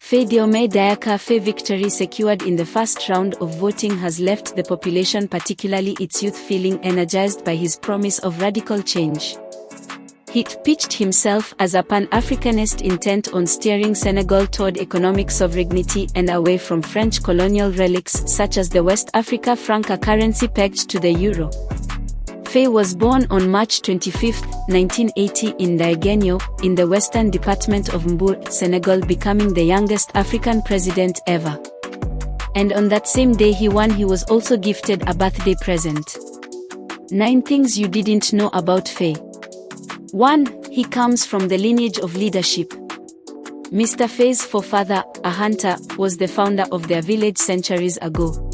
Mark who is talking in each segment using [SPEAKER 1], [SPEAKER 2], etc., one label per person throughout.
[SPEAKER 1] Faye Diome Diaka Faye victory secured in the first round of voting has left the population, particularly its youth, feeling energized by his promise of radical change. He pitched himself as a Pan-Africanist intent on steering Senegal toward economic sovereignty and away from French colonial relics such as the West Africa franc, a currency pegged to the euro. Faye was born on March 25, 1980 in Dagenyo, in the western department of Mbour, Senegal, becoming the youngest African president ever. And on that same day he was also gifted a birthday present. 9 things you didn't know about Faye. 1. He comes from the lineage of leadership. Mr. Faye's forefather, a hunter, was the founder of their village centuries ago.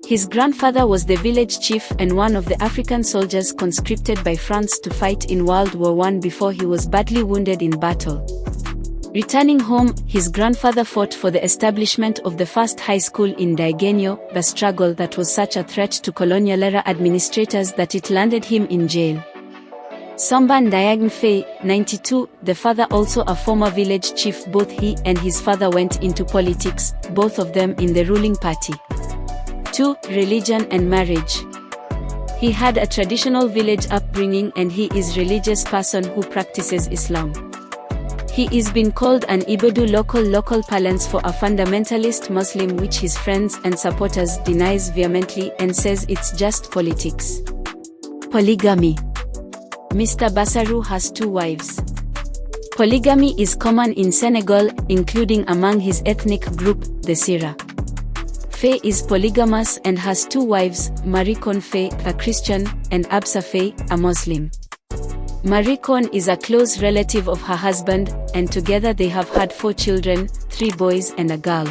[SPEAKER 1] His grandfather was the village chief and one of the African soldiers conscripted by France to fight in World War I before he was badly wounded in battle. Returning home, his grandfather fought for the establishment of the first high school in Dagenyo, a struggle that was such a threat to colonial-era administrators that it landed him in jail. Somban Diagne Faye, 92, the father also a former village chief. Both he and his father went into politics, both of them in the ruling party. 2. Religion and marriage. He had a traditional village upbringing and he is a religious person who practices Islam. He is been called an Ibedu local parlance for a fundamentalist Muslim, which his friends and supporters denies vehemently and says it's just politics. Polygamy. Mr. Bassarou has 2 wives. Polygamy is common in Senegal, including among his ethnic group, the Sira. Faye is polygamous and has 2 wives, Maricon Faye, a Christian, and Absa Faye, a Muslim. Maricon is a close relative of her husband, and together they have had 4 children, 3 boys and a girl.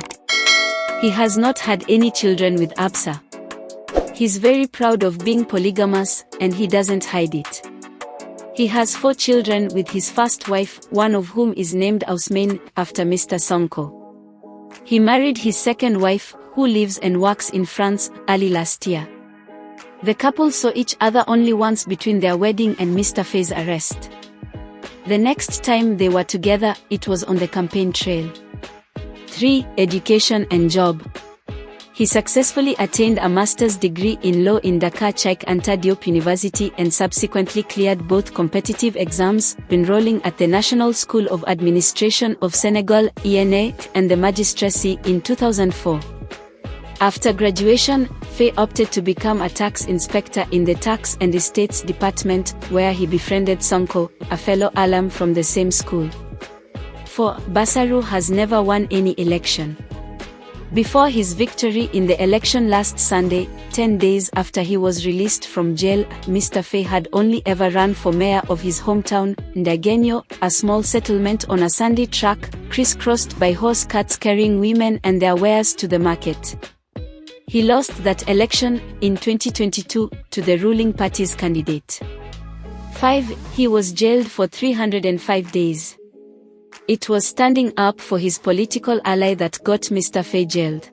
[SPEAKER 1] He has not had any children with Absa. He's very proud of being polygamous, and he doesn't hide it. He has 4 children with his first wife, one of whom is named Ousmane, after Mr. Sonko. He married his second wife, who lives and works in France, early last year. The couple saw each other only once between their wedding and Mr. Faye's arrest. The next time they were together, it was on the campaign trail. 3. Education and job. He successfully attained a master's degree in law in Dakar Cheikh Anta Diop University and subsequently cleared both competitive exams, enrolling at the National School of Administration of Senegal, ENA, and the Magistracy in 2004. After graduation, Faye opted to become a tax inspector in the Tax and Estates Department, where he befriended Sonko, a fellow alum from the same school. 4. Bassarou has never won any election. Before his victory in the election last Sunday, 10 days after he was released from jail, Mr. Faye had only ever run for mayor of his hometown, Dagenyo, a small settlement on a sandy track, crisscrossed by horse carts carrying women and their wares to the market. He lost that election, in 2022, to the ruling party's candidate. 5. He was jailed for 305 days. It was standing up for his political ally that got Mr. Faye jailed.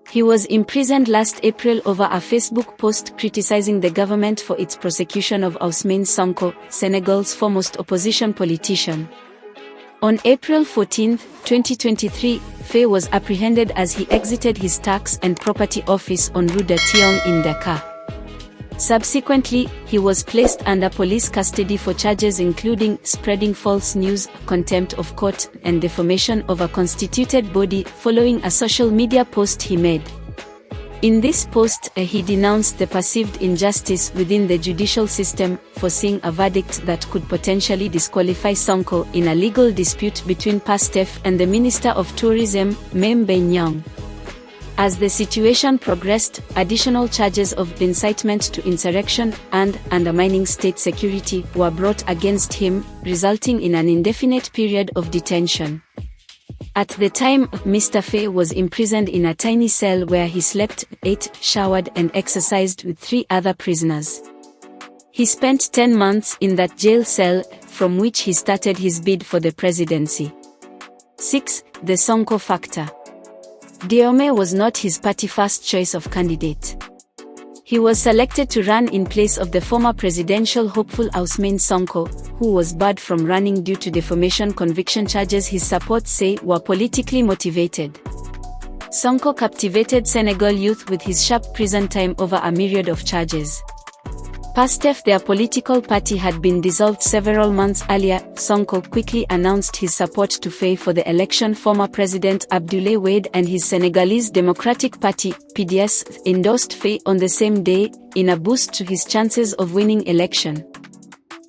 [SPEAKER 1] He was imprisoned last April over a Facebook post criticizing the government for its prosecution of Ousmane Sonko, Senegal's foremost opposition politician. On April 14, 2023, Faye was apprehended as he exited his tax and property office on Rue de Tiong in Dakar. Subsequently, he was placed under police custody for charges including spreading false news, contempt of court, and defamation of a constituted body following a social media post he made. In this post, he denounced the perceived injustice within the judicial system, foreseeing a verdict that could potentially disqualify Sonko in a legal dispute between PASTEF and the Minister of Tourism, Mame Mbaye Niang. As the situation progressed, additional charges of incitement to insurrection and undermining state security were brought against him, resulting in an indefinite period of detention. At the time, Mr. Faye was imprisoned in a tiny cell where he slept, ate, showered and exercised with 3 other prisoners. He spent 10 months in that jail cell, from which he started his bid for the presidency. 6. The Sonko factor. Diome was not his party's first choice of candidate. He was selected to run in place of the former presidential hopeful Ousmane Sonko, who was barred from running due to defamation conviction charges his supporters say were politically motivated. Sonko captivated Senegal youth with his sharp prison time over a myriad of charges. PASTEF, their political party, had been dissolved several months earlier. Sonko quickly announced his support to Faye for the election. Former President Abdoulaye Wade and his Senegalese Democratic Party, PDS, endorsed Faye on the same day, in a boost to his chances of winning election.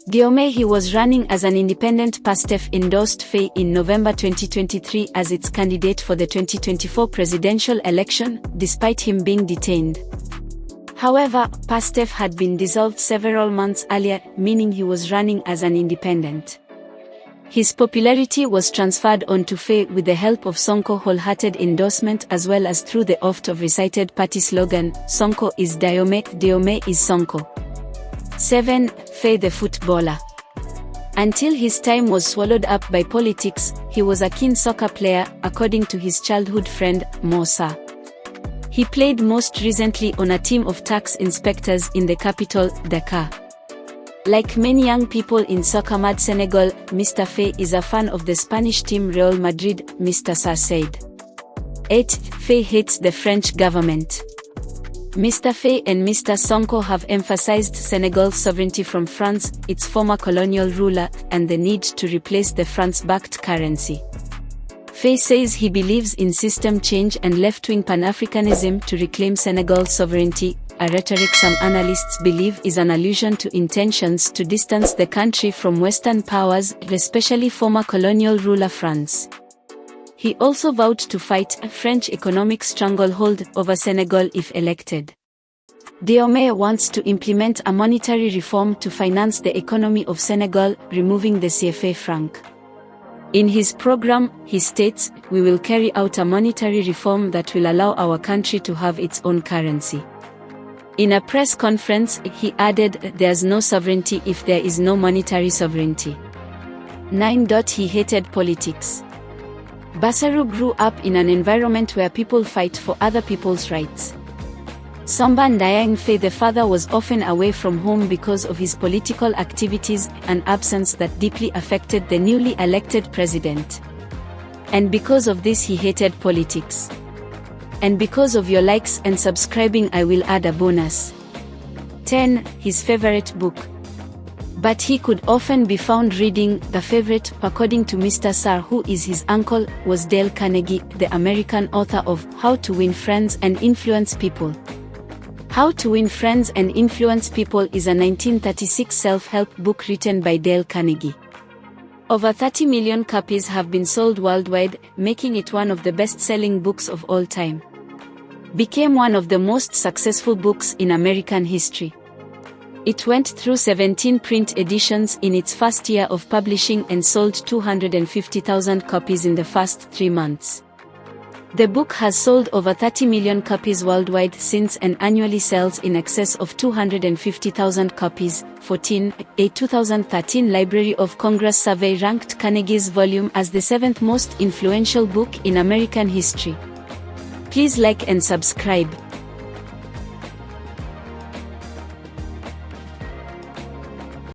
[SPEAKER 1] Diomaye, he was running as an independent. PASTEF endorsed Faye in November 2023 as its candidate for the 2024 presidential election, despite him being detained. However, PASTEF had been dissolved several months earlier, meaning he was running as an independent. His popularity was transferred onto Faye with the help of Sonko's wholehearted endorsement as well as through the oft-recited party slogan, Sonko is Diomaye, Diomaye is Sonko. 7. Faye the footballer. Until his time was swallowed up by politics, he was a keen soccer player, according to his childhood friend, Moussa. He played most recently on a team of tax inspectors in the capital, Dakar. Like many young people in soccer-mad Senegal, Mr. Faye is a fan of the Spanish team Real Madrid. Mr. Sarr said. 8. Faye hates the French government. Mr. Faye and Mr. Sonko have emphasized Senegal's sovereignty from France, its former colonial ruler, and the need to replace the France-backed currency. Faye says he believes in system change and left-wing Pan-Africanism to reclaim Senegal's sovereignty, a rhetoric some analysts believe is an allusion to intentions to distance the country from Western powers, especially former colonial ruler France. He also vowed to fight a French economic stranglehold over Senegal if elected. Diomaye wants to implement a monetary reform to finance the economy of Senegal, removing the CFA franc. In his program, he states, "We will carry out a monetary reform that will allow our country to have its own currency." In a press conference, he added, "There's no sovereignty if there is no monetary sovereignty." 9. He hated politics. Bassirou grew up in an environment where people fight for other people's rights. Samba Ndayang Faye the father was often away from home because of his political activities, an absence that deeply affected the newly elected president. And because of this he hated politics. And because of your likes and subscribing I will add a bonus. 10. His favorite book. But he could often be found reading. The favorite, according to Mr. Sarr, who is his uncle, was Dale Carnegie, the American author of How to Win Friends and Influence People. How to Win Friends and Influence People is a 1936 self-help book written by Dale Carnegie. Over 30 million copies have been sold worldwide, making it one of the best-selling books of all time. Became one of the most successful books in American history. It went through 17 print editions in its first year of publishing and sold 250,000 copies in the first 3 months. The book has sold over 30 million copies worldwide since and annually sells in excess of 250,000 copies. 14. A 2013 Library of Congress survey ranked Carnegie's volume as the 7th most influential book in American history. Please like and subscribe.